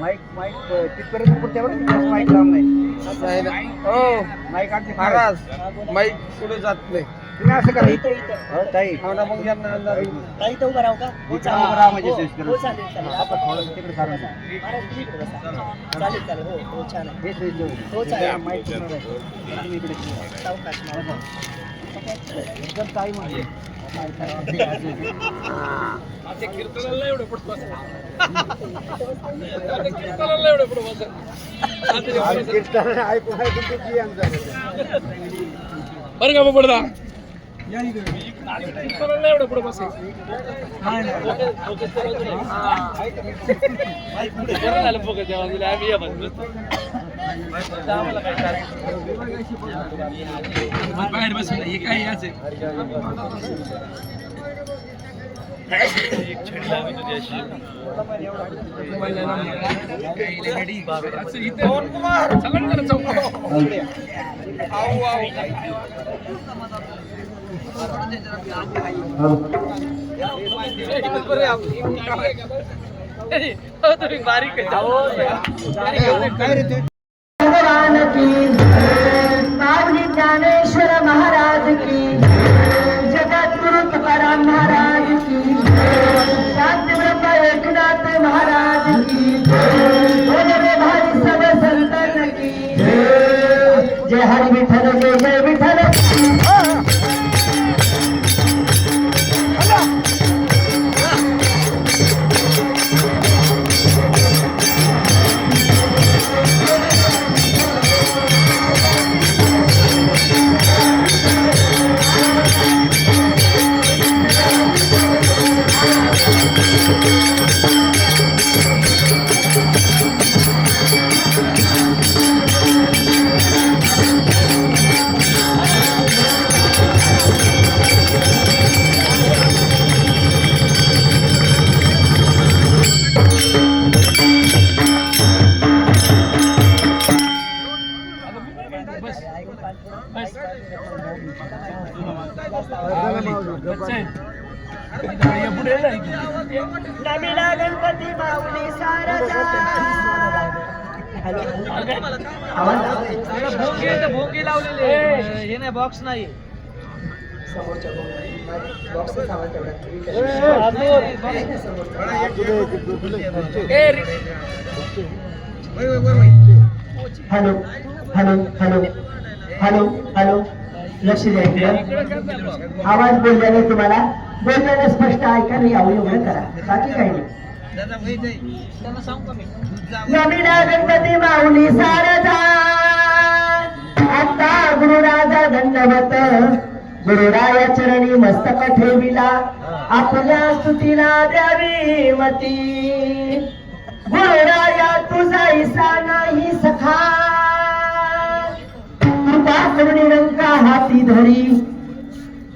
Mic mic तिथपर्यंत पुढच्या mic लांब नाही. हो माईक आणते महाराज माईक पुढे जात नाही. तुम्ही असं करा इथं इथं ताई मग यांना अंदाज येईल. ताई इथं उभं राहू का? हो उभं राहा म्हणजे हो, सोयीस्कर. हो, चालेल चालेल. आपण थोडं तिकडे सारून जाऊ. महाराज तुम्ही इकडे बसा. चालेल चालेल. हो हो छान आहे. हे सोयीस्कर होईल. हो चालेल. माईक पुढं राहील. तुम्ही इकडे सावकाश महाराज. एकदम ताई म्हणजे कीर्तनाला एवढं पडतो कीर्तनाला एवढं पडतो ऐकून ऐकून तुमची आमचा बरं का पडदा कीर्तनाला एवढं पुढे बसेल बाहेर बसून हे काही असेल एक छडी लावली होती अशी बारीक ज्ञानेश्वर महाराज की जगद्गुरु तुकाराम महाराज की शांती ब्रह्म एकनाथ महाराज की वगैरे भाई सब संतन की जय हरि विठ्ठल जय जय विठ्ठल. नमिला गणपती माऊली सारदा. भोंगे लावलेले हे नाही बॉक्स नाही समोरच्या बॉक्सच आवाज तेवढा. Hello hello hello hello hello. लक्ष द्या. आवाज बोलल्याने तुम्हाला बोलल्याने स्पष्ट ऐकायला यावं एवढं करा, बाकी काही नाही. नमिला गणपती माऊली सारदा. आता गुरुराजा दंडवत गुरुराया चरणी मस्तक ठेविला. आपल्या स्तुतीला द्यावी मती. गुरुराया तुझा ईसा नाही सखा. कृपा करुणी रंका हाती धरी.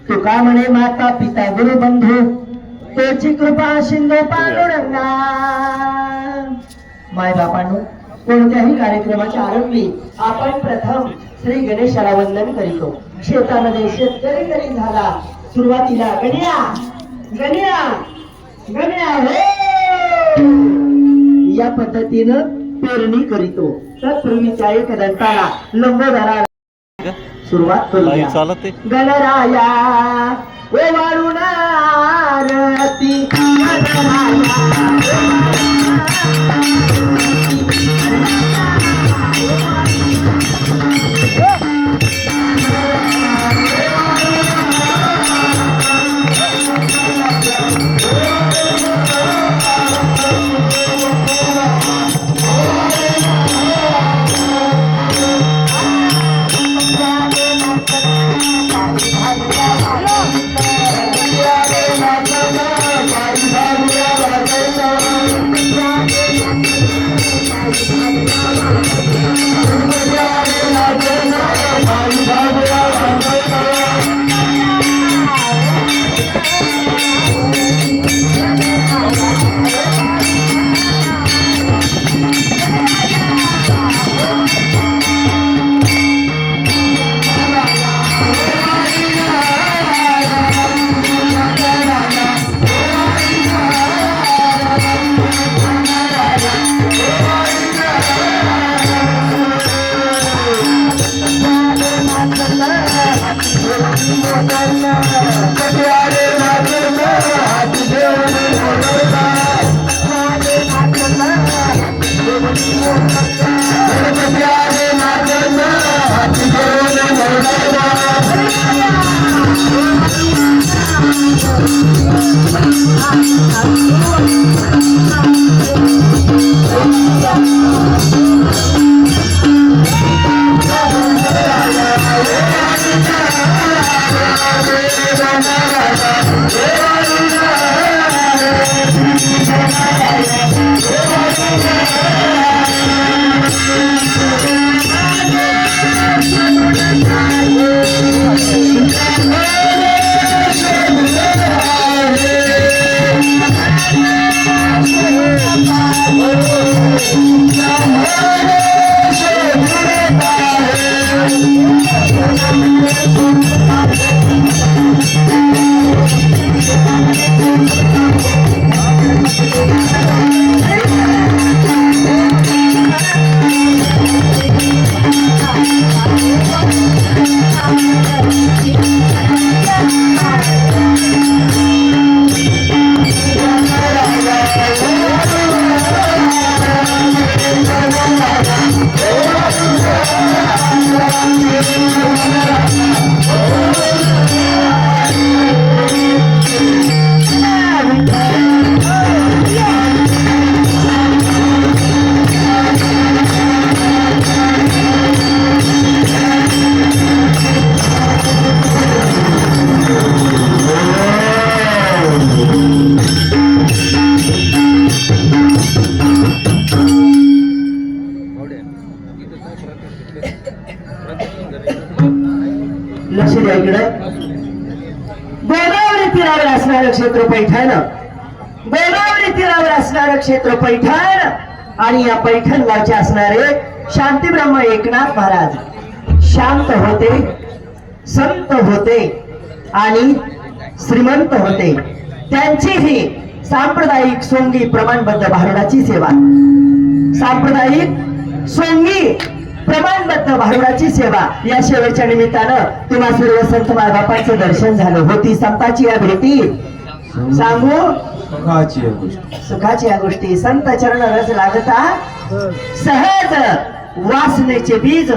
तुका म्हणे माता पिता गुरु बंधू तोची कृपा सिंधू पांडुरंगा. माय बापांनो, कोणत्याही कार्यक्रमाच्या आरंभी आपण प्रथम श्री गणेशाला वंदन करीतो. शेतामध्ये शेतकरी जरी झाला, सुरुवातीला गण्या गण्या गण्या हो या पद्धतीनं पेरणी करीतो. तत्पूर्वीच्या एक दंताला लंबोदरा सुरुवात करूया. गणराया ओवाळून आरती. क्षेत्र पैठण, गोदावरी तीरावर असणारं क्षेत्र पैठण आणि या पैठण गावचे असणारे शांतीब्रह्म एकनाथ महाराज शांत होते, संत होते आणि श्रीमंत होते. त्यांची ही सांप्रदायिक सोंगी प्रमाणबद्ध भारुडाची सेवा, सांप्रदायिक सोंगी प्रमाणबद्ध भारुडाची सेवा या सेवेच्या निमित्तानं तुम्हा सर्व संत मायबापांचं दर्शन झालं. होती संताची या भेटी सांगू सुखाची या गोष्टी. संत चरण रस लागता सहज वासनेचे बीज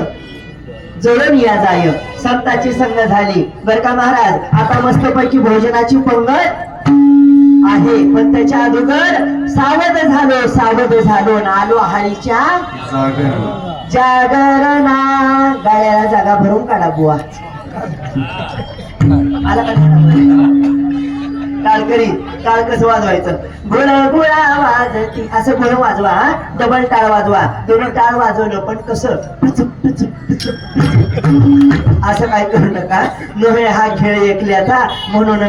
जोडून या जाय. संताची संग झाली बर का महाराज. आता मस्तपैकी भोजनाची पंगत आहे, पण त्याच्या अगोदर सावध झालो न आलो हारीच्या जागरणा. गाड्याला जागा भरून काढा बुवा. आला का टाळ कसं वाजवायचं? गुळगुळा वाजती असं गुळ वाजवा, डबल टाळ वाजवा. तुम्ही टाळ वाजवलं पण कसं असं काय करू नका. नव्हे हा खेळ ऐकल्याचा म्हणून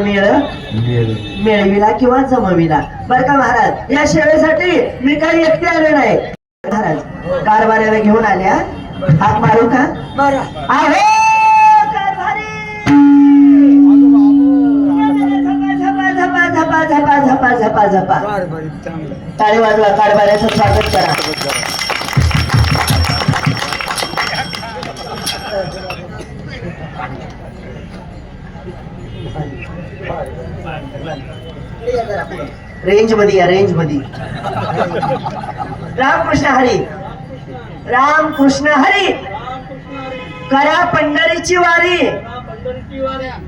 मेळविला किंवा जमविला बर का महाराज. या सेवेसाठी मी काही एकटे आले नाही महाराज. कारभाऱ्याला घेऊन आल्या. हाक मारू का? आहे झपा झपा झपा झपा झपा टाळी वाजवा. कारभाऱ्याचं स्वागत करा. रेंज मध्ये या, रेंज मध्ये. रामकृष्ण हरी, रामकृष्ण हरी. करा पंढरीची वारी,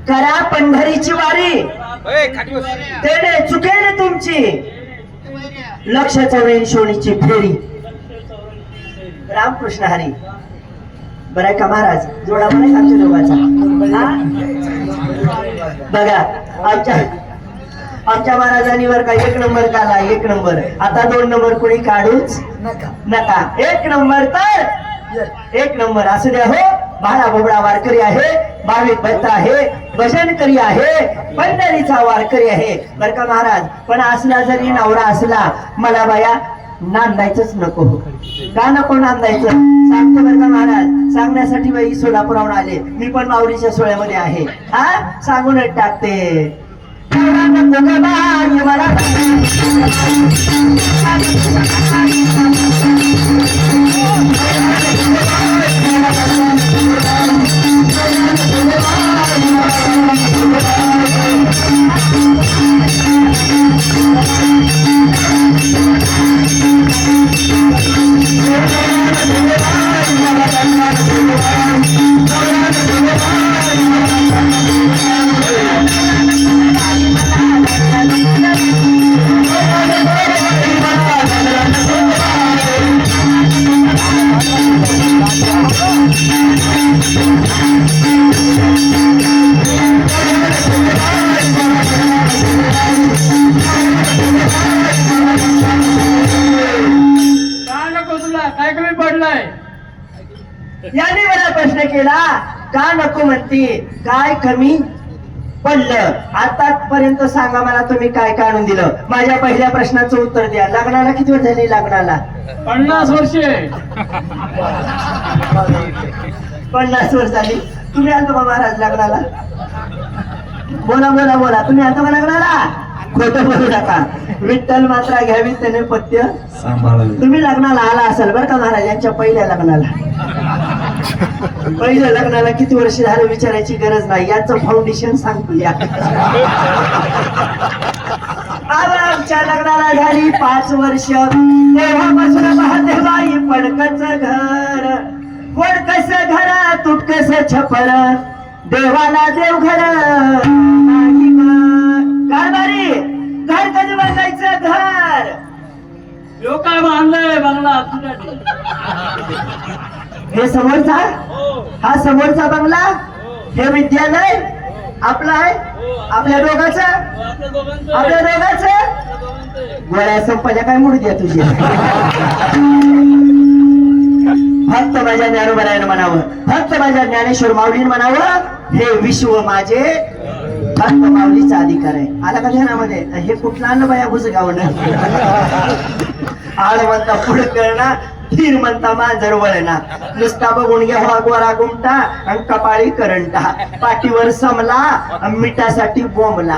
करा पंढरीची वारी. तेने चुकेल तुमची लक्ष चवेल शोणीची फेरी. रामकृष्ण हरी. बरं का महाराज? जोडा बरं आमच्या दोघांचा. बघा आमच्या महाराजांनी वर का 1 नंबर काढला, 1 नंबर. आता 2 नंबर कोणी काढूच नका. 1 नंबर तर 1 नंबर असू द्या हो. भाडा बोबडा वारकरी आहे, भाविक भक्त आहे, भजन करी आहे, पंढरीचा वारकरी आहे बर का महाराज. पण असला जरी नवरा असला मला बाया नांदायचंच नको. का नको नांदायचं सांगतो बर का महाराज. सांगण्यासाठी बाई सोलापुराहून आले. मी पण माऊलीच्या सोहळ्यामध्ये आहे. हा सांगूनच टाकते. याने मला प्रश्न केला का नको म्हणते, काय कमी पडलं? आतापर्यंत सांगा मला तुम्ही काय काढून दिलं. माझ्या पहिल्या प्रश्नाचं उत्तर द्या. लग्नाला किती वर्ष झाली? लग्नाला 50 वर्षे. 50 वर्ष झाली. तुम्ही आलतो का महाराज लग्नाला? बोला बोला बोला. तुम्ही आलतो का लग्नाला? खोटं बोलू नका. विठ्ठल मात्रा घ्यावी त्याने पथ्य सांभाळावे. तुम्ही लग्नाला आला असाल बरं का महाराज. यांच्या पहिल्या लग्नाला, पहिल्या लग्नाला किती वर्ष झालं विचारायची गरज नाही. यांचं फाउंडेशन सांगतो या. आमच्या लग्नाला झाली 5 वर्ष. तेव्हापासून पाहते बाई पडकच घर, पडकस घर तुटकस छपर, देवाला देवघर कारभारी. घर कधी बांधायचं? घर लोकाय बांधलंय बंगला. हे समोरचा, हा समोरचा बंगला, हे विद्यालय आपलं आहे. आपल्या दोघांचं, आपल्या दोघांचं. गोळ्या संपाच्या काय मुडी द्या तुझी. फक्त माझ्या ज्ञानोबरायनं म्हणावं, फक्त माझ्या ज्ञानेश्वर माऊलीनं म्हणावं, हे विश्व माझे फक्त माऊलीचा अधिकार आहे. आला का ध्यानामध्ये? हे कुठला आणलं बाया घुसगावणं? आळ म्हणता पुढे करणं, धीर म्हणता मांजर वळणा. नुसता बघून घ्या गोरा गुमटा आणि कपाळी करंटा. पाठीवर समला मिठासाठी बोंबला.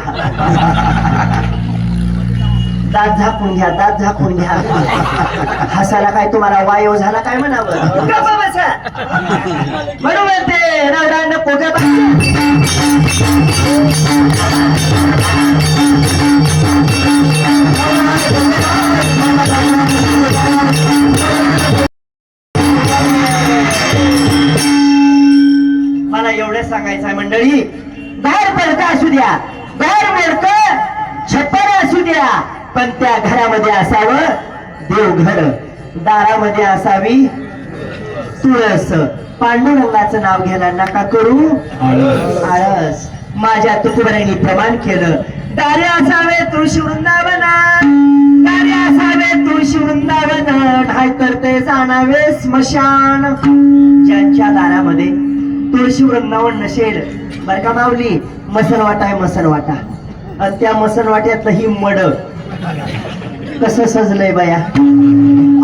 दात झाकून घ्या, दात झाकून घ्या. हसायला काय तुम्हाला वायू झाला काय म्हणावं? गप्पा बसा. बरोबर ते नवरा नको ग मला एवढं सांगायचं आहे मंडळी, बाहेर पडतं असू द्या, बाहेर पडतं छप्पर असू द्या, पण त्या घरामध्ये असावं देवघर, दारामध्ये असावी तुळस. पांडुरंगाचं नाव घ्यायला नका करू आळस. माझ्या तुकोबरांनी प्रमाण केलं, दारे असावे तुळशी वृंदावन, दारे असावे तुळशी वृंदावन, नाहीतर ते जाणावे स्मशान. ज्यांच्या दारामध्ये तुळशी वृंदावन नसेल, बर का माऊली, मसनवाटा आहे मसनवाटा, आणि त्या मसनवाट्यातलं ही मड कसं सजलंय बाया.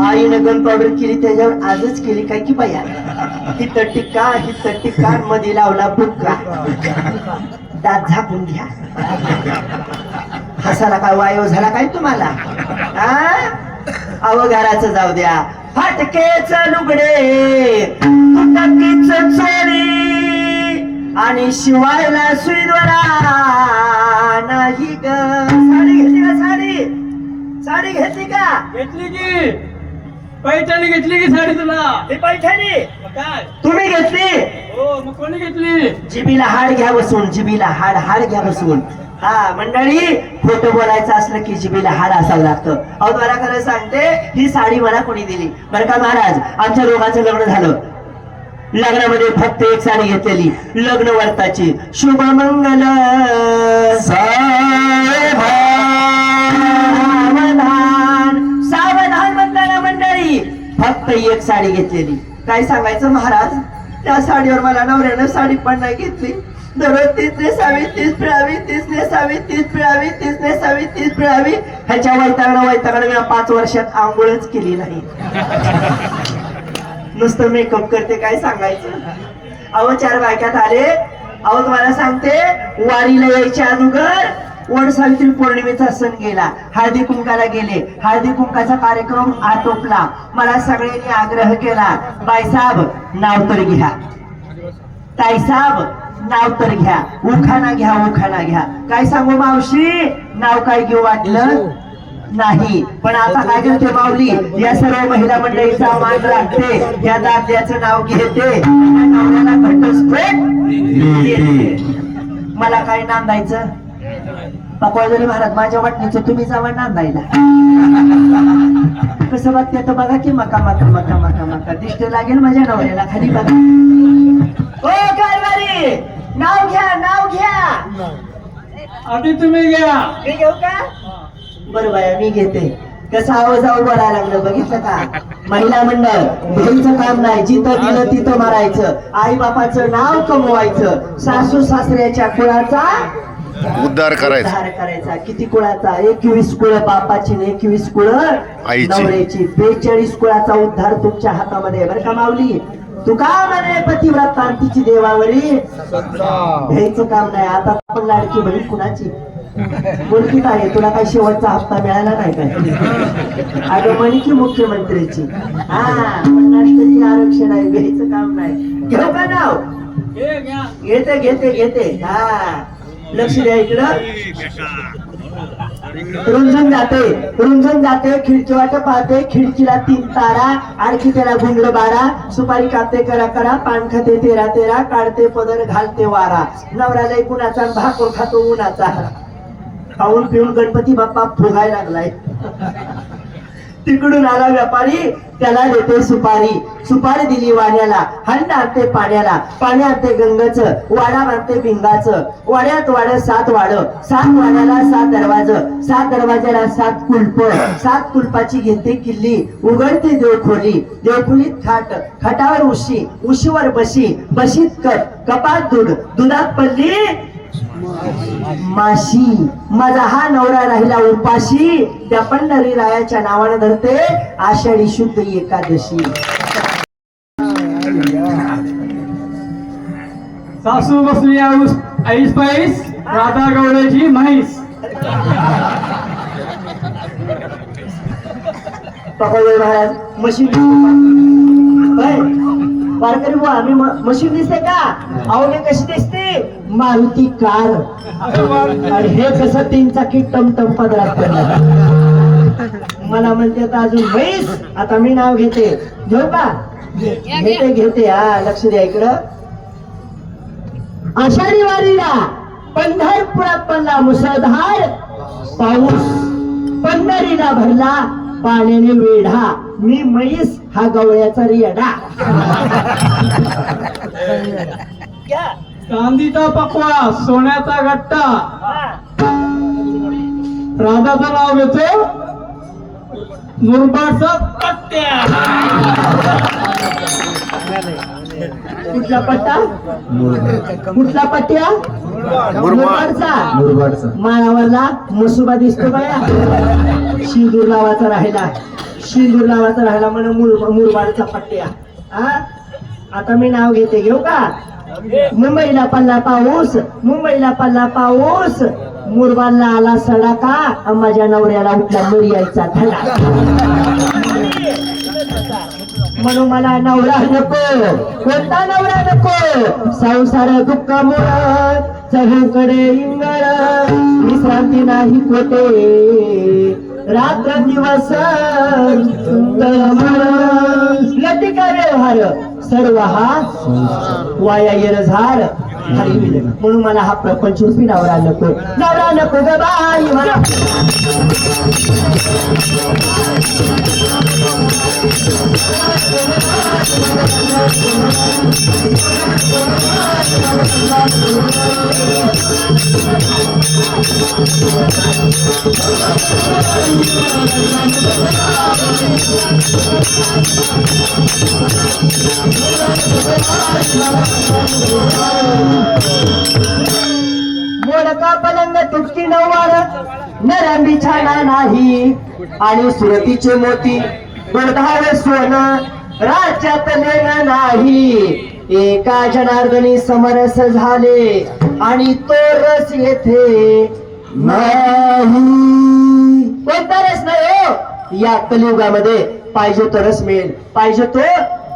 आईनं गन पावडर केली त्याच्यावर आजच केली काय की बाया. हिथं टिक्का मध्ये लावला बुक्का. दात झाकून घ्या. हसाला काय वायू झाला काय तुम्हाला? अव घराचं जाऊ द्या, फाटकेच लुगडे तुटकीच चोरी आणि शिवायला सुईद्वारा नाही ग. साडी घेतली का? साडी घेतली का? घेतली की पैठणी घेतली की साडी तुला? ती पैठणी मग काय तुम्ही घेतली? हो, मग कोणी घेतली? जिबीला हाड घ्या बसून, जिबीला हाड घ्या बसून. हा मंडळी, खोटं बोलायचं असलं की जिबीला हाड असावं लागतं. अहो मला खरं सांगते, ही साडी मला कोणी दिली बरं का महाराज. आमच्या दोघांचं लग्न झालं, लग्नामध्ये फक्त एक साडी घेतलेली, लग्न वर्ताची. शुभ मंगल सावधान म्हणताना मंडळी फक्त एक साडी घेतलेली. काय सांगायचं महाराज, त्या साडीवर मला नवऱ्यानं साडी पण नाही घेतली. दररोज तीच नेसावी, तीच पिळावी, तीच नेसावी, तीच पिळावी, तीच नेसावी, तीच पिळावी. ह्याच्या वैतागणं मी 5 वर्षात आंघोळच केली नाही. नुसतं मेकअप करते, काय सांगायचं. अहो 4 बायकात आले. अहो तुम्हाला सांगते, वारीला यायच्या अगोदर वड सावित्री पौर्णिमेचा सण गेला, हळदी कुंकाला गेले, हळदी कुंकाचा कार्यक्रम आटोपला. मला सगळ्यांनी आग्रह केला, बाईसाहेब नाव तर घ्या, ताईसाहेब नाव तर घ्या, उखाणा घ्या. काय सांगू मावशी, नाव काय घेऊ वाटलं नाही. पण आता काय करते माऊली, या सर्व महिला मंडळीचा मान राखते, या दात्याचं नाव घेते, नवऱ्याला घटस्फोट देते. मला काय नांदायचं? पकवाजरी महाराज, माझ्या वाटणीचं तुम्ही जावा नांदायला. कसं बघते तर बघा की मका दिष्ट लागेल माझ्या नवऱ्याला. खाली बघा. ओ कारभारी, नाव घ्या. आधी तुम्ही घ्या. मी घेऊ का? बरं बाया, मी घेते. कसं आवाजावर बोलायला लागलं बघितलं का? महिला मंडळ घ्यायचं काम नाही, जिथं दिलं तिथं मारायचं, आई बापाचं नाव कमवायचं, सासू सासऱ्याच्या कुळाचा उद्धार करायचा. किती कुळाचा? 21 कुळ बापाची, 21 कुळ आईची. नवऱ्याची. 42 कुळाचा उद्धार तुमच्या हातामध्ये. बरं का माऊली, तुका म्हणे पतिव्रता तिची देवावरी घ्यायचं काम नाही. आता आपण लाडकी बहीण कुणाची बोलकीत आहे, तुला काही शेवटचा हप्ता मिळाला नाही काय? अगं म्हणे की मुख्यमंत्र्याची. 50% आरक्षण आहे, घ्यायचं काम नाही. घेऊ का नाव? घे, घ्या. घेते. हा लक्ष द्या इकडं. रुंजून जाते, खिडकी वाट पाहते, खिडकीला 3 तारा, आणखी त्याला गुंड 12, सुपारी कापते करा, पान खाते 13, काढते पदर घालते वारा. नवऱ्याला कुणाचा भाकर खातो उन्हाचा. खाऊन पिऊन गणपती बाप्पा फुगायला लागलाय. तिकडून आला व्यापारी, त्याला देते सुपारी दिली वाण्याला, हंड आणते पाण्याला, पाणी आणते गंगाचं, वाडा बांधते भिंगाचं, वाड्यात 7 वाड, 7 वाड्याला 7 दरवाजं, 7 दरवाजाला 7 कुलप, 7 कुलपाची घेते किल्ली, उघडते देवखोलीत खाटावर उशीवर बशीत कपात दुधात पडली माशी. माझा हा नवरा राहिला उपाशी, त्या पंढरी रायाच्या नावानं धरते आषाढी शुद्ध एकादशी. सासू बसली ऐस पैस, राधा गवळ्याची म्हैस. पकडले महाराज मशीन वारकरी बुवा, आम्ही मशीन दिसते का? अहो हे कशी दिसते? मारुती कार. आणि हे कसं 3 चाकी टमटम पदरात पडलं. मला म्हणते आता अजून म्हैस. आता मी नाव घेते, घेऊ का? घेते. हा लक्ष द्या इकडं. आषाढी वारीला पंढरपुरात पडला मुसळधार पाऊस, पंढरीला भरला पाण्याने वेढा. मी म्हैस, हा गवळ्याचा रेडा. चांदीचा पकवा, सोन्याचा गट्टा. राधाचं नाव घेतो मुरबाडचा पट्ट्या. कुठला पट्टा? कुठला पट्ट्या? मुरबाडचा. माळावरला मसुबा दिसतो बाया. शिंदूर लावाचा राहिला म्हणून मुरबाडचा पट्ट्या. हा आता मी नाव घेते, घेऊ का? मुंबईला पडला पाऊस, मुरबाडला आला सडाका, माझ्या नवऱ्याला उठला मर्यायचा धडा. म्हणून मला नवरा नको, कोणता नवरा नको? संसार दुःखामुळं चहूकडे इंगळ, विश्रांती नाही कोठे, रात्र दिवस लटिका व्यवहार, सर्व हा वाया येरझार. म्हणून मला हा प्रपंच रूपी नवरा नको ग बाई. मोडका पलंग तुटकी नऊवार, नरम बिछाना नाही, आणि सुरतीचे मोती गुणधार सोनं, राज्यात लेणं नाही. एका जनार्दनी समरस झाले, आणि तो रस येथे नाही. कोणता रस नाही हो? या कलियुगामध्ये पाहिजे तो रस मिळेल, पाहिजे तो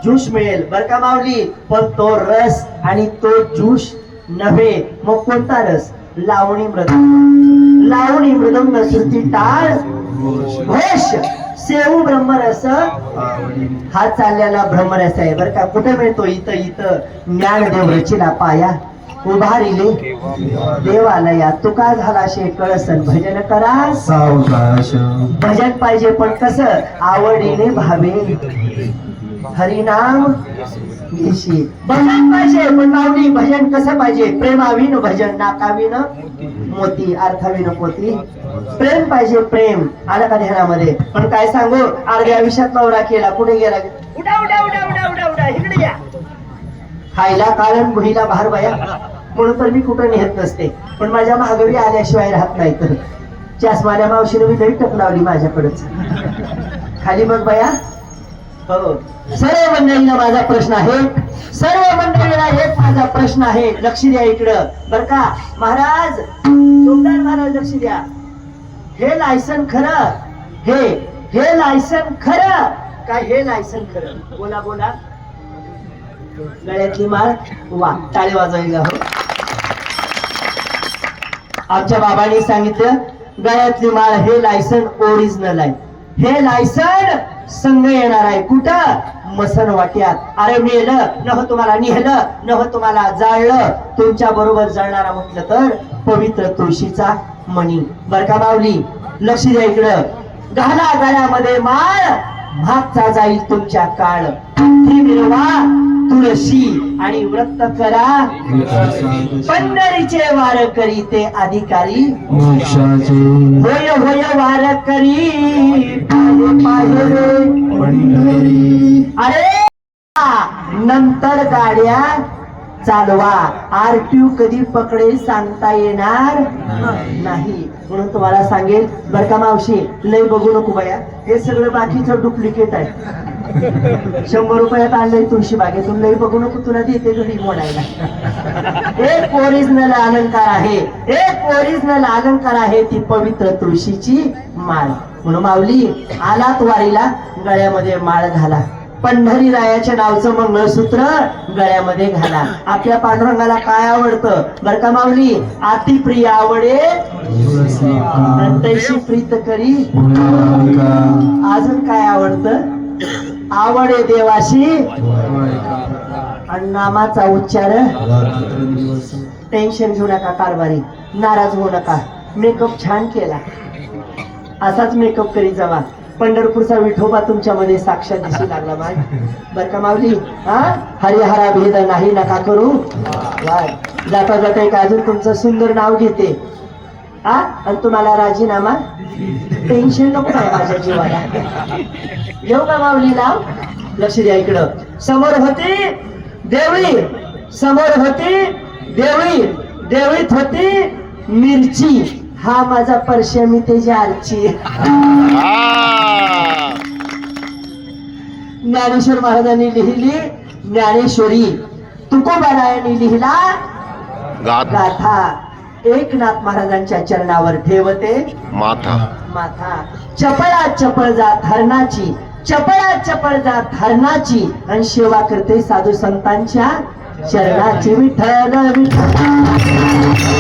ज्यूस मिळेल बर का माऊली, पण तो रस आणि तो ज्यूस नव्हे. मग कोणता रस? लावणी मृदंग श्रुती टाळ घोष सेऊ ब्रह्मरस, हा चाललेला ब्रह्मरस आहे बर का. कुठे मिळतो? इथं ज्ञानदेव रचिला पाया, उभारिले देवालया, तुका झाला शे कळसन, भजन करा सावकाश. भजन पाहिजे पण कसं? आवडीने भावे हरिनाम घेशी. भजन पाहिजे पण माऊली भजन कसं पाहिजे? प्रेमाविन भजन, नाकाविन मोती, अर्थाविन पोती. प्रेम पाहिजे, प्रेम आलं का ध्यानामध्ये? पण काय सांगू, अर्ध्या आयुष्यात नवरा केला, कुठे गेला? उडा इकडे या. खायला कारण भुईला बाहेर बाया, म्हणून तर मी कुठं नेहत नसते. पण माझ्या महागडी आल्याशिवाय राहत नाही. तर चासमाल्या मावशीने मी लई टक लावली माझ्याकडेच. खाली बघ बाया. हो, सर्व मंडळीला माझा प्रश्न आहे, सर्व मंडळीला एक माझा प्रश्न आहे. लक्ष द्या इकडं बर का महाराज, जोरदार महाराज लक्ष द्या. हे लायसन खरं? हे लायसन खरं काय? हे लायसन खरं? बोला. गळ्यातली माळ, वा टाळी वाजवायला. हो, आमच्या बाबांनी सांगितलं गळ्यातली माळ हे लायसन ओरिजिनल आहे. हे लायसन संघ येणार आहे कुठं? मसन वाट्यात. अरे मेलं नव तुम्हाला निहलं, नव तुम्हाला जाळलं, तुमच्या बरोबर जळणारा म्हटलं तर पवित्र तुळशीचा मणी बर का माऊली. लक्ष द्या इकडं. घाला गळ्यामध्ये माळ, मागचा जाईल तुमच्या काळ. ती मिरवा तुळशी आणि व्रत करा पंढरीचे वार करी ते अधिकारी. होय वार करी अरे नंतर गाड्या चालवा. आरटीओ कधी पकडे सांगता येणार नाही. म्हणून तुम्हाला सांगेल बर का मावशी, लय बघू नको बाया, हे सगळं बाकीचं डुप्लिकेट आहे. 100 रुपयात आणलंय तुळशी बागेतून, लय बघू नको, तुला देते घरी मोडायला. एक ओरिजिनल अलंकार आहे, एक ओरिजिनल अलंकार आहे ती पवित्र तुळशीची माळ. म्हणून माऊली आलात वारीला, गळ्यामध्ये माळ घाला. पंढरी रायाच्या नावचं मंगळसूत्र गळ्यामध्ये घाला. आपल्या पांडुरंगाला काय आवडतं बर का माऊली? अति प्रिय आवडे तैशी प्रीत करी. अजून काय आवडतं? आवडे देवाशी आणि नामाचा उच्चार. टेन्शन घेऊ नका कारभारी, नाराज होऊ नका. मेकअप छान केला, असाच मेकअप करी जावा. पंढरपूरचा विठोबा तुमच्यामध्ये साक्षात दिसू लागला माय बर का माऊली. हा, हरिहरा भेद नाही नका करू. जाता जाता एक अजून तुमचं सुंदर नाव घेते. हा, आणि तुम्हाला राजीनामा. टेन्शन नको काय माझ्या जीवाला. येऊ का माऊली नाव? लक्ष द्या इकडं. समोर होती देवळी, समोर होती देवळी, देवळीत होती मिरची. हा माझा परश्या, मी त्याची आरची. ज्ञानेश्वर महाराजांनी लिहिली ज्ञानेश्वरी, तुकोबारायांनी लिहिला गाथा. एकनाथ महाराजांच्या चरणावर ठेवते माथा. माथा. चपळा चपळ जात हरणाची, चपळा चपळ जात हरणाची, आणि सेवा करते साधू संतांच्या चरणाची. विठ्ठल विठ्ठल.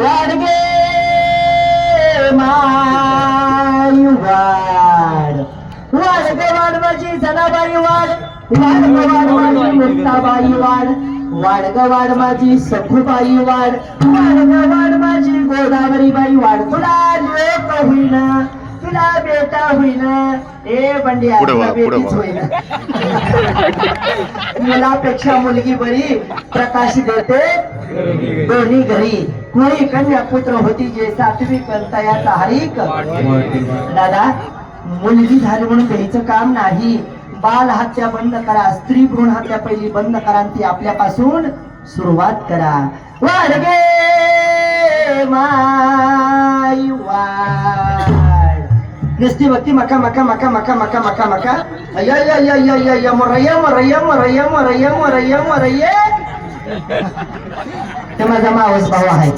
वाडगे माय वाड वाड वाड माझी जनाबाई वाड वाड माझी मुक्ताबाई वाड वाड माझी सखूबाई वाड वाड माझी गोदावरी बाई वाड तुला लेक होईना तुला बेटा होईना ए बंड्या पुढे वा, तुला पुढे बेटीच वा. होईना मुलापेक्षा मुलगी बरी प्रकाश देते दोन्ही घरी कोणी कन्या पुत्र होती जे सात्विक तयाचा हरिक दादा मुलगी झाली म्हणून घ्यायचं काम नाही बाल हत्या बंद करा स्त्री भ्रूण हत्या पहिली बंद करा आणि ती आपल्यापासून सुरुवात करा वाडगे माय वाड नुसती भक्ती मका मका मका मका मका मका मका अय्या मोरय्या मोरय्या मोरय्या मोरय्या मोरय्या मोरय्या ते माझा मावस भाऊ आहे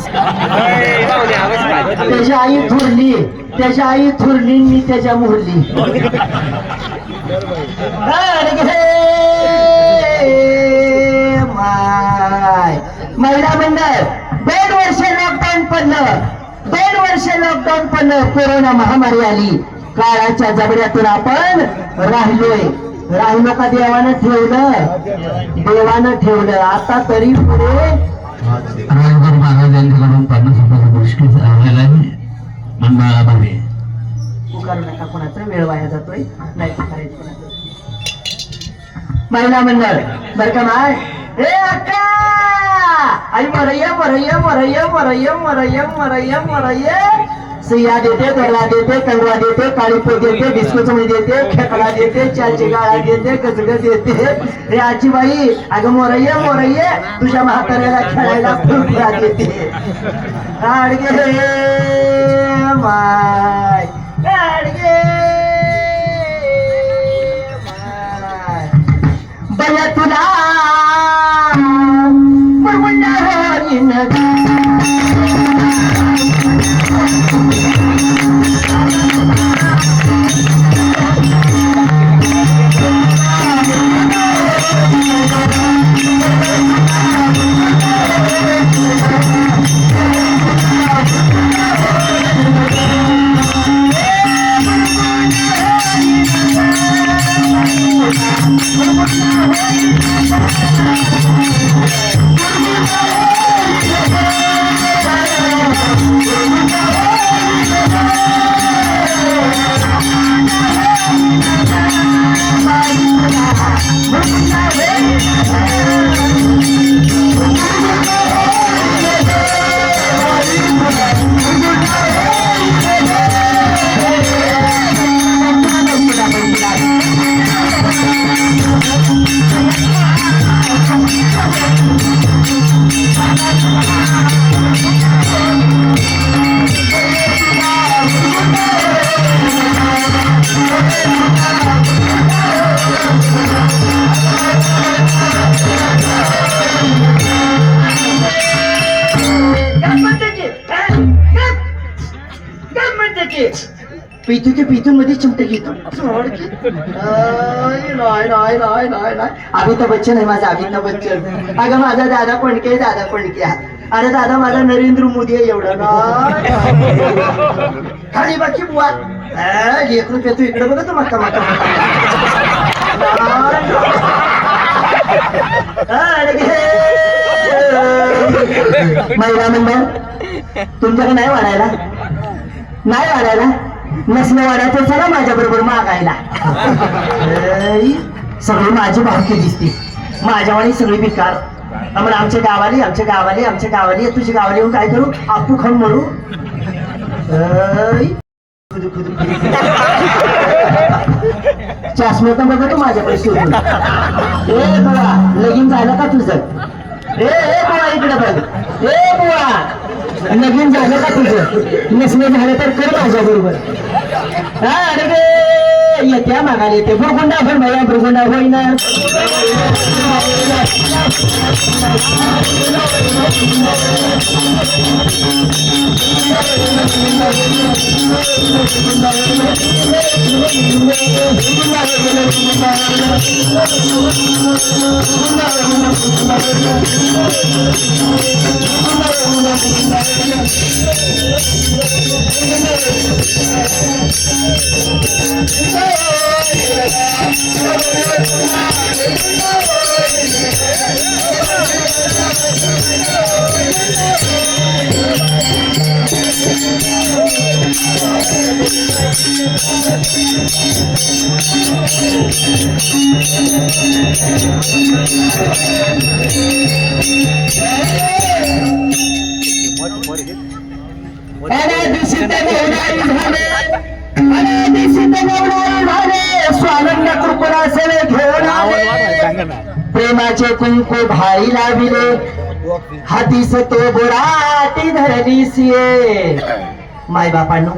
त्याची आई थोरली त्याच्या आई थोरली मी त्याच्या मुरली माय महिला मंडळ 2 वर्ष लॉकडाऊन पडलं कोरोना महामारी आली काळाच्या जबड्यातून आपण राहिलो का देवानं ठेवलं आता तरी पुढे राजगुरू महाराजांकडून 50 रुपयाचा पुरस्कार आलेला आहे मंडळाला भावे पुकारू नका कोणाचा वेळ वाया जातोय नाही पुकारायचं कोणाचं महिला मंडळ बर का माय ए अक्का आई मरय्या मरय्या मरय्या मरय्या मरय्या मरय्या मरय्या सिया देते दरला देते कंगवा देते काळीपो देते बिस्कुचमणी देते खेकडा देते चालची गाळा देते गजग देते रे आजी बाई अगं मोरय्या मोरय्या तुझ्या म्हाताऱ्याला खेळायला फुलफुला देते आडगे माय आडगे माय बया तुला मुरमुंडा होईन पितून मध्ये चिमटे घेतो अमिताभ बच्चन आहे माझा अमिताभ बच्चन अगं माझा दादा कोणके अरे दादा माझा नरेंद्र मोदी आहे एवढं ना खाली बाकी बुवा 1 रुपया तू इकडे बघ तू मक्का मक्का महिला मंडळ तुमच्याकडे नाही वाढायला नसलं वाढायचं चला माझ्या बरोबर मागायला सगळी माझी भावकी दिसते माझ्यावाणी सगळी बेकार आम्हाला आमच्या गावाली तुझ्या गावाला येऊन काय करू आपू खाऊन मरू चष्मे तर बघतो माझ्याकडे शोधून ए बुवा लगीन झालं का तुझं ए बुवा इकडे बघ ए बुवा लगीन झालं का तुझं नसले झालं तर कर माझ्या बरोबर अरे येत्या मागायला येते बुरगुंडा भर भया बुरगुंडा होईना स्वानंद कुरकुरा सवे घेऊन आले प्रेमाचे कुंकू भाई लाविले हातीस तो बोराटी धरली सिये माय बापांनो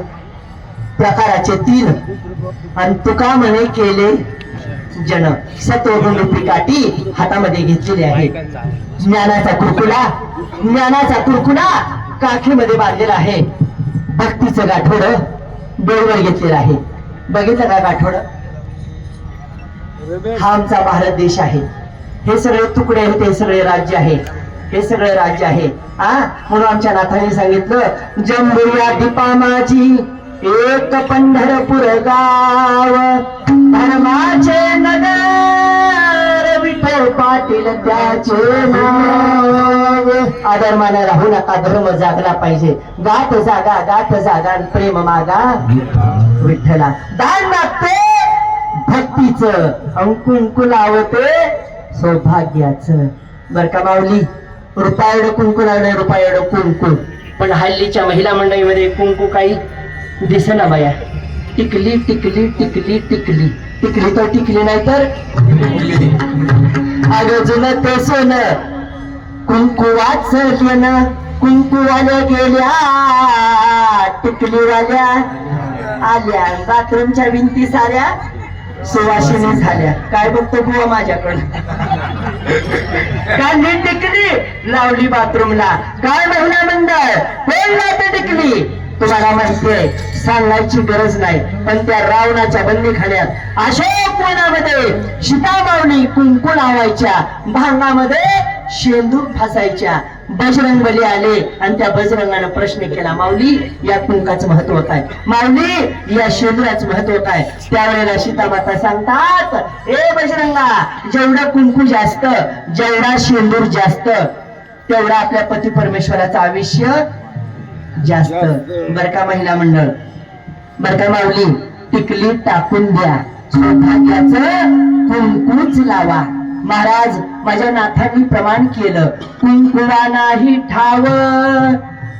प्रकाराचे 3 आणि तुका म्हणे केले जन सत्वगुण काठी हातामध्ये घेतलेले आहे ज्ञानाचा कुरकुला काखीमध्ये बांधलेला आहे भक्तीचं गाठोड डोळवर घेतलेलं आहे बघितलं का गाठोड हा आमचा भारत देश आहे हे सगळे तुकडे आहेत हे सगळे राज्य आहे हे सगळे राज्य आहे म्हणून आमच्या नाथाने सांगितलं जंबुया दीपा माझी एक पंढरपूर गाव धर्माचे नगर विठ्ठल पाटील त्याचे नाव आदरमाने राहू नका धर्म जागला पाहिजे गाठ जागा प्रेम मागा विठ्ठला दान मागते भक्तीचं अंकुंकु लावते सौभाग्याचं बर का माऊली रुपयाड कुंकू लावणे रुपयाड कुंकू पण हल्लीच्या महिला मंडळीमध्ये कुंकू काही दिसेना बाया टिकली टिकली टिकली टिकली टिकली तर टिकली नाही तर अगजून ते सोनं कुंकुवाच लेणं कुंकुवाल्या गेल्या टिकलीवाल्या आल्या बाथरूमच्या भिंती साऱ्या सुवासिनी झाल्या काय बघतो बुवा माझ्याकडं कांदी टिकली लावली बाथरूमला काय महिला मंडळ कोण लावते टिकली तुम्हाला माहितीये सांगायची गरज नाही पण त्या रावणाच्या बंदीखान्यात अशोक वनामध्ये सीतामाऊली कुंकू लावायच्या भांगामध्ये शेंदूर फासायच्या बजरंगबली आले आणि त्या बजरंगानं प्रश्न केला माऊली या कुंकाचं महत्व काय माऊली या शेंदुराचं महत्व काय त्यावेळेला सीतामाता सांगतात ए बजरंगा जेवढं कुंकू जास्त जेवढा शेंदूर जास्त तेवढा आपल्या पती परमेश्वराचं आयुष्य जास्त बर का महिला मंडळ बर का माऊली टिकली टाकून द्या सौभाग्याचं कुंकूच लावा महाराज माझ्या नाथांनी प्रमाण केलं कुंकुवा नाही ठाव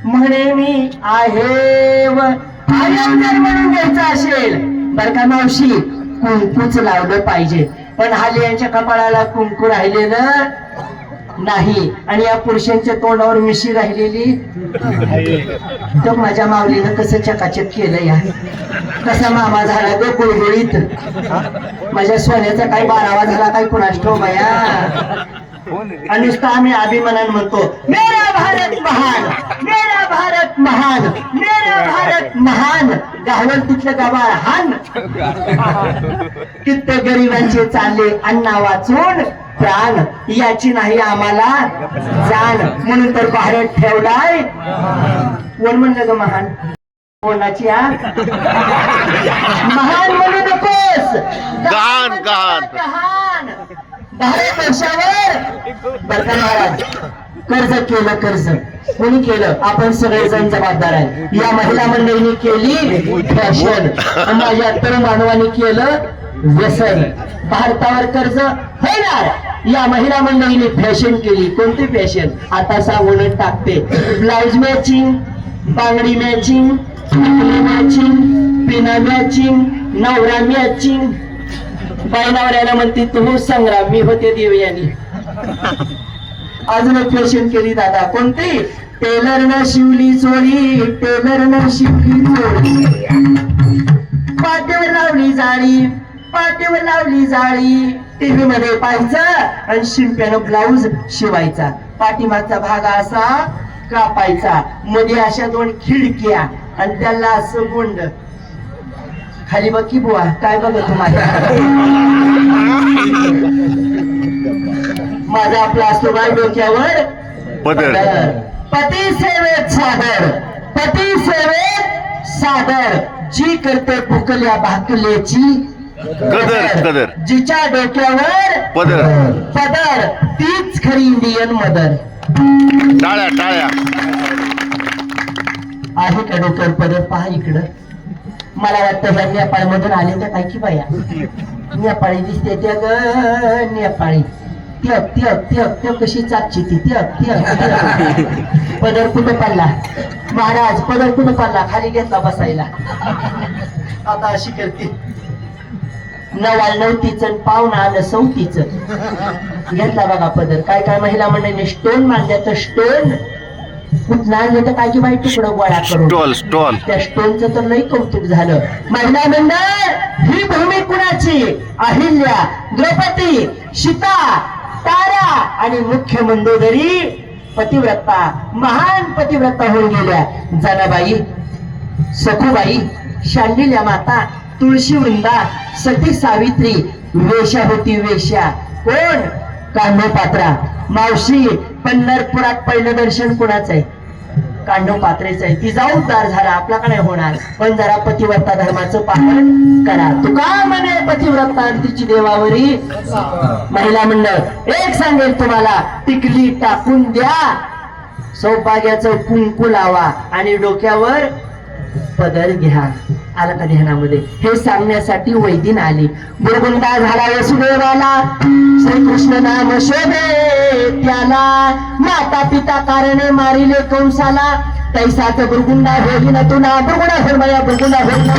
म्हणे मी आहे जर म्हणून घ्यायचं असेल बर का मावशी कुंकूच लावलं पाहिजे पण हाली यांच्या कपाळाला कुंकू राहिलेलं नाही आणि या पुरुषांच्या तोंडावर मिशी राहिलेली तर माझ्या माऊलीनं कसं चकाचक केलं या कसा मामा झाला तो गुळगुळीत माझ्या सोन्याचा काय 12वा झाला काय कुणास ठाऊक बाया आणि नुसतं आम्ही अभिमानानं म्हणतो मेरा भारत महान मेरा भारत महान मेरा भारत महान गावल तिथलं गावाळ हान किती गरिबांचे चालले अण्णा वाचून प्राण याची नाही आम्हाला जाण म्हणून तर भारत ठेवलाय कोण म्हणलं ग महान कोणाची महान म्हणू नकोस गहाण भारत वर्षावर बरका महाराज कर्ज कोणी केलं आपण सगळेजण जबाबदार आहे या महिला मंडळीने केली फॅशन माझ्या तरुण मानवाने केलं व्यसन भारतावर कर्ज होणार या महिला मंडळीने फॅशन केली कोणती फॅशन आता सांगून टाकते ब्लाउज मॅचिंग बांगडी मॅचिंग मॅचिंग पिना मॅचिंग नवरा मॅचिंग बायनावऱ्याला म्हणते तू संग्राम मी होते देवयानी अजून फॅशन केली दादा कोणती टेलरनं शिवली चोळी टेलरनं शिवली चोळी पाठीवर लावली जाळी टीव्ही मध्ये पाहायचं आणि शिंप्यानं ब्लाऊज शिवायचा पाठीमागचा भाग असा कापायचा, मध्ये अशा 2 खिडक्या आणि त्याला असं गोंड. खाली बघ की बुवा, काय बघ तुम्हाला. माझा आपला असतो बाय डोक्यावर पदर. पती सेवेत सादर, पती सेवेत सादर, जी करते भुकल्या भाकल्याची कदर कदर. जिच्या डोक्यावर पदर. पदर, तीच खरी इंडियन मदर. टाळ्या टाळ्या. आहे का डोक्यावर पदर? पहा इकडं. मला वाटतं ह्या नेपाळ मधून आले त्या काय की बाया नेपाळी दिसते त्या ग नेपाळी. त्यक त्यक त्यक त्यक कशी चाकची ती त्यक त्यक त्यक. पदर कुठं पडला महाराज? पदर कुठं पडला? खाली घेतला बसायला. आता अशी करते, नवाल 9तीचं पाहुणा आलं 34चं. घेतला बघा पदर. काय काय महिला मंडळीने स्टोन मांडल्या तर स्टोन कुठं आणलं तर काय की बाई तुकडं गोळा करून. Stall stall. त्या स्टोनचं तर लई कौतुक झालं. महिला मंडळ ही भूमी कुणाची? अहिल्या, द्रौपदी, सीता, तारा आणि मुख्य मंदोदरी पतिव्रता, महान पतिव्रता होऊन गेल्या. जनाबाई, सखूबाई, शांडिल्या माता, तुळशी वृंदा, सती सावित्री, वेश्या होती वेश्या. कोण? कांडोपात्रा. मावशी, पंढरपुरात पहिलं दर्शन कुणाचं आहे? कांडोपात्रेच आहे. तिचा उद्धार झाला, आपला का नाही होणार? पण जरा पतिव्रता धर्माचं पालन करा. तुका म्हणे पतिव्रता आणि तिची देवावरी. महिला मंडळ एक सांगेल तुम्हाला, टिकली टाकून द्या, सौभाग्याचं कुंकू लावा आणि डोक्यावर पदर घ्या. आला का ध्यानामध्ये? हे सांगण्यासाठी वैदिन आली. बुरगुंडा झाला वसुदेवाला, श्रीकृष्ण नाम शोभे त्याला, माता पिता कारणे मारिले कंसाला, तैसाच बुरगुंडा होई ना तुला. बुरगुंडा होईल माझ्या, बुरगुंडा होईल ना.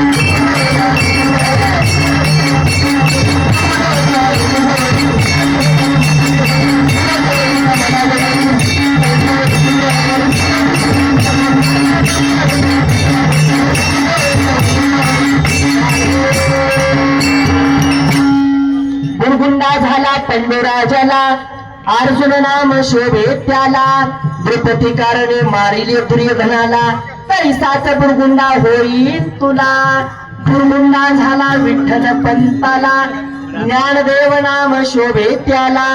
बुरगुंडा झाला पंडुराजाला, अर्जुन नाम शोभे त्याला, द्रौपदी कारणे मारिले दुर्योधनाला, तैसाच बुरगुंडा होईल तुला. बुरगुंडा झाला विठ्ठल पंताला, ज्ञानदेव नाम शोभे त्याला,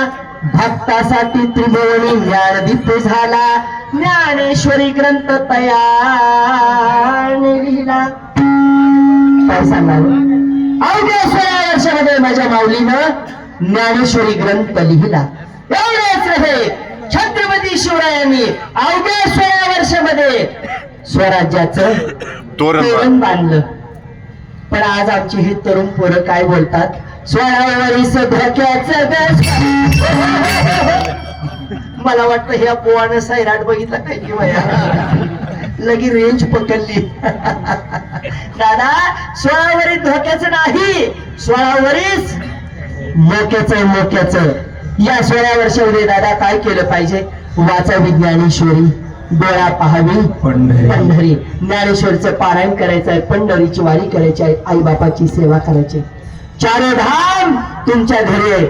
भक्तासाठी त्रिभुवनी ज्ञानदीप झाला, ज्ञानेश्वरी ग्रंथ तयार लिहिला. काय सांगावं? अवघ्या 16 वर्षामध्ये माझ्या माऊलीनं ज्ञानेश्वरी ग्रंथ लिहिला. एवढेच नव्हे, छत्रपती शिवरायांनी अवघ्या 16 वर्षामध्ये स्वराज्याचं तोरण बांधलं. पण आज आमची ही तरुण पोरं काय बोलतात? 16 वर्ष धोक्याचं ग. मला वाटतं ह्या पोवानं सैराट बघितला काय की वया लगी रेंज पकडली. दादा 16 वरीस धोक्याचं नाही, 16 वरीस मोक्याचं मोक्याचं. या 16 वर्षामध्ये दादा काय केलं पाहिजे? वाचावी ज्ञानेश्वरी, डोळा पहावी पंढरी, ज्ञानेश्वरचं पारायण करायचं आहे, पंढरीची वारी करायची आहे, आई बापाची सेवा करायची. 4 धाम तुमच्या घरी आहे,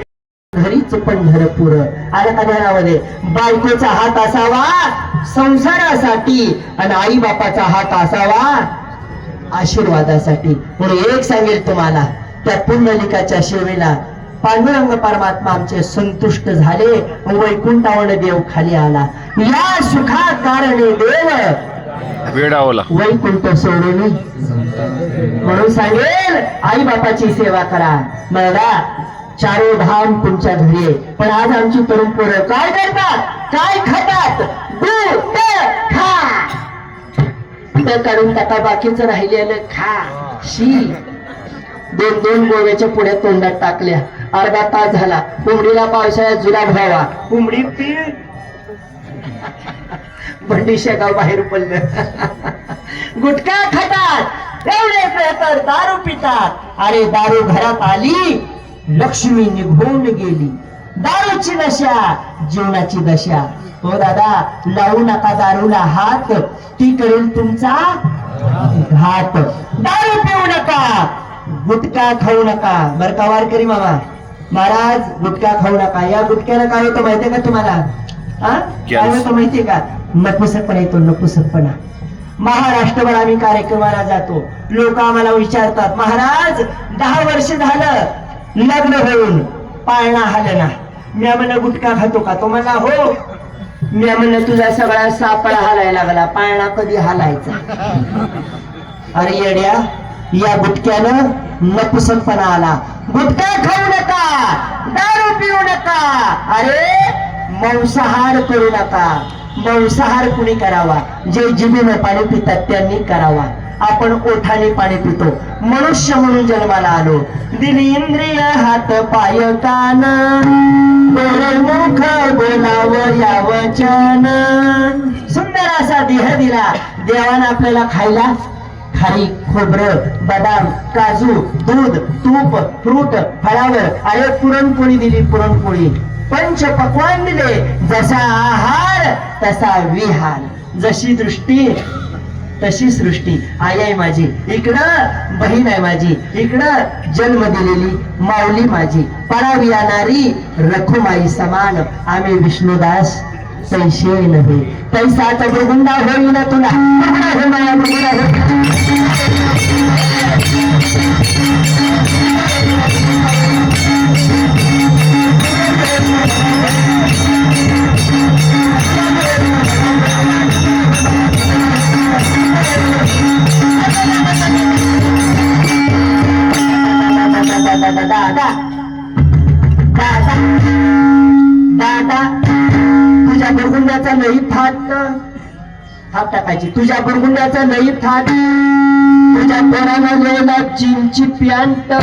घरीच पंढरपूर. आलं का ध्यानामध्ये? बायकोचा हात असावा संसारासाठी आणि आई बापाचा हात असावा आशीर्वादासाठी. म्हणून एक सांगेल तुम्हाला, त्या पुंडलिकाच्या सेवेला पांडुरंग परमात्मा आमचे संतुष्ट झाले, वैकुंठावर देव खाली आला. या सुखा कारणे देव वेडावला वैकुंठ सोडून. म्हणून सांगेल आई बापाची सेवा करा. मला 4 धाम तुमच्या घरी आहे. पण आज आमची तरुण पोरं काय करतात? काय खातात? दूध खा, तर काढून टाका, बाकीचं राहिलेलं खा. शी 2 गोव्याच्या पुढ्या तोंडात टाकल्या. अर्धा तास झाला. कोंबडीला पावसाळ्यात जुलाब व्हावा, कोंबडी पी भंडी शेगाव बाहेर पडलं. गुटखा खातात, एवढे तर दारू पितात. अरे दारू घरात आली, लक्ष्मी निघून गेली. दारूची नशा जीवनाची दशा. हो दादा, लावू नका दारूला हात, ती करेल तुमचा घात. दारू पिऊ नका, गुटखा खाऊ नका. बर का वारकरी मामा महाराज, गुटखा खाऊ नका. या गुटख्यानं काय होतं माहितीये का तुम्हाला? काय होतं माहितीये का? नपुसकपणा येतो, नपुसकपणा. महाराष्ट्रभर आम्ही कार्यक्रमाला जातो, लोक आम्हाला विचारतात, महाराज 10 वर्ष झालं लग्न होऊन पाळणा हालना. मी म्हणलं गुटखा खातो का? तो म्हणला हो. मी म्हणलं तुझा सगळा सापळा हालायला लागला, पाळणा कधी हालायचा? अरे येड्या, या गुटक्यानं नपुसकपणा आला. गुटखा खाऊ नका, दारू पिऊ नका, अरे मांसाहार करू नका. मांसाहार कुणी करावा? जे जिभेनं पाणी पितात त्यांनी करावा. आपण ओठाने पाणी पितो, मनुष्य म्हणून जन्माला आलो. दिली इंद्रिय हात पाय कान, मुख बोलाव या वचन. सुंदर असा देह दिला देवानं आपल्याला खायला. खारी, खोबरं, बदाम, काजू, दूध, तूप, फ्रूट, फळावर. अरे पुरणपोळी दिली, पुरणपोळी. पंच पक्वान दिले. जसा आहार तसा विहार. जशी दृष्टी तशी सृष्टी. आई आहे माझी, इकडं बहीण आहे माझी, इकडं जन्म दिलेली माऊली माझी. परावी येणारी रखुमाई समान. आम्ही विष्णुदास संशय नव्हे. तैसा तर बुरगुंडा होईल तुला, बुरगुंडा हो माया, बुरगुंडा हो. दादा दादा दादा, तुझ्या बुरगुंड्याचा लई थाप टाकायची. तुझ्या बुरगुंड्याचा लई थाट. तुझ्या पोरानं लिहिला जीनची पॅन्ट,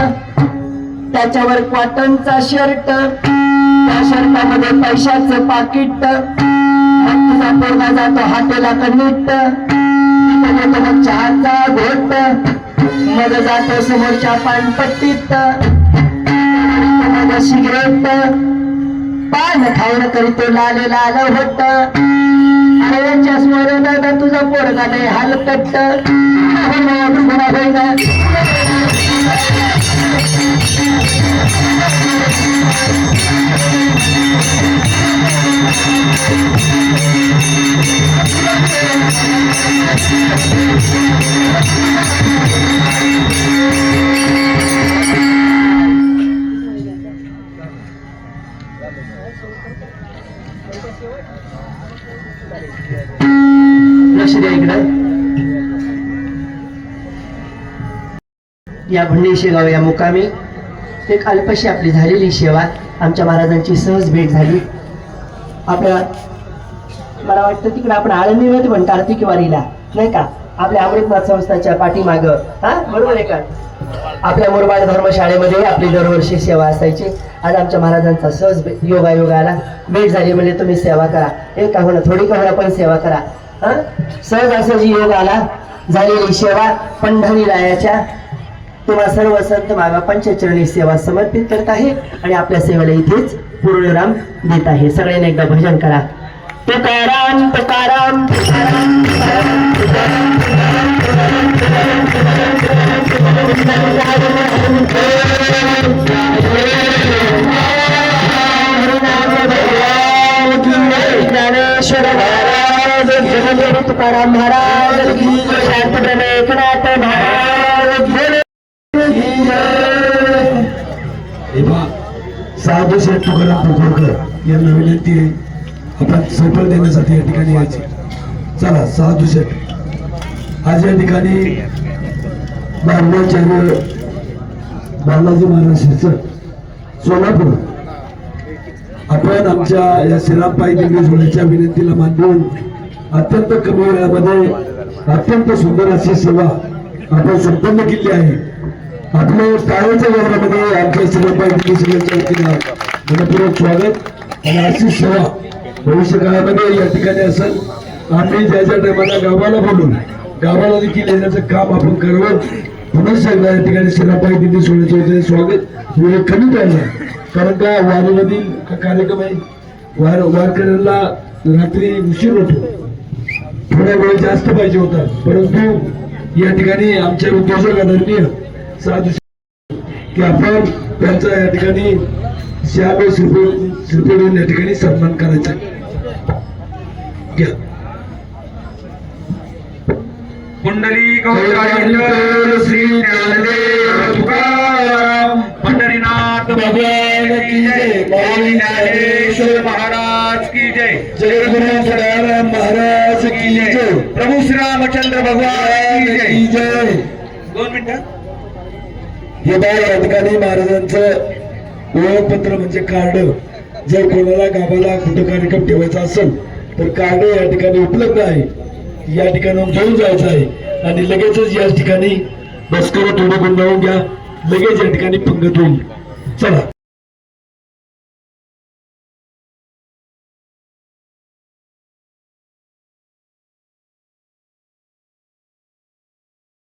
त्याच्यावर कॉटनचा शर्ट, त्या शर्टामध्ये पैशाचं पाकिट. मग तुझा पोरगा जातो हॉटेलात नीट, मग चहाचा घोट, मग जातो समोरच्या पानपट्टीत, मग सिगरेट, पान खाऊन करीतो लाल लाल होत. अरे चष्म्यावर तुझा पोरगा नाही हलकट. लक्ष द्या इकडं. या भंडेशी गाव या मुकामी एक अल्पशी आपली झालेली सेवा. आमच्या महाराजांची सहज भेट झाली. आपल्या मला वाटतं तिकडे आपण आळंदीमध्ये पण कार्तिक वारीला नाही का, आपल्या अमृतनाथ संस्थाच्या पाठीमाग, हा बरोबर आहे का, आपल्या मुरबाड धर्मशाळेमध्ये आपली दरवर्षी सेवा असायची. आज आमच्या महाराजांचा सहज योगायोगाला भेट झाली. म्हणजे तुम्ही सेवा करा, एक का होणं थोडी का होणं पण सेवा करा. हा सहज असं जी योग आला झालेली सेवा पंढरीरायाच्या तुम्हा सर्व संत मागा पंचचरणी सेवा समर्पित करत आहे आणि आपल्या सेवेला इथेच पूर्णविराम देत आहे. सगळ्यांनी एकदा भजन करा. तुकाराम तुकाराम तुकाराम ज्ञानेश्वर महाराज, जगद्गुरु तुकाराम महाराज, शांतप्रभू एकनाथ महाराज. साधू शेठ तुकाराम पोखरकर यांना विनंती आहे आपण सफल देण्यासाठी या ठिकाणी यायचे. चला साधू शेठ आज या ठिकाणी बालाचार्य बालाजी महाराज सोलापूर आपण आमच्या या श्रीरामपाई दिंडी सोहळ्याच्या विनंतीला मानून अत्यंत कमी वेळामध्ये अत्यंत सुंदर अशी सेवा आपण संपन्न केली आहे. आपल्या टाळ्याच्या गजरामध्ये आमच्या श्रीरामपाई दिंडी सोहळ्याच्या वतीनं मनपूर्वक स्वागत आणि अशी सेवा भविष्य काळामध्ये या ठिकाणी असेल. आम्ही ज्या ज्या टायमाला गावाला बोलून गावाला देखील येण्याचं काम आपण करावं. पुन्हा एकदा या ठिकाणी श्रीरामपाई दिंडी सोहळ्याच्या वतीने स्वागत. वेळ कमी राहिला कारण का वारीमधील कार्यक्रम आहे. वारकऱ्यांना रात्री उशीर होतो, थोडा वेळ जास्त पाहिजे होता, परंतु या ठिकाणी आमच्या उद्योजक आदरणीय साधू की आपण त्यांचा या ठिकाणी श्याम श्रीपेडून या ठिकाणी सन्मान करायचा. घ्या. कुंडली गौरांतर श्री ज्ञानदेव तुकाराम पंढरीनाथ भगवान की जय. स्वामी ज्ञानेश्वर महाराज की जय. जगद्गुरु सदाराम महाराज की जय. प्रभू श्री रामचंद्र भगवान की की जय. 2 मिनिटं. हे बा या ठिकाणी महाराजांचं ओळखपत्र म्हणजे कार्ड. जर कोणाला गावाला कुठं कार्यक्रम ठेवायचा असेल तर कार्ड या ठिकाणी उपलब्ध आहे. या ठिकाणी घेऊन जायचं आहे आणि लगेचच या ठिकाणी बस करून थोडं गुंडाळून घ्या. लगेच या ठिकाणी पंगत होईल. चला.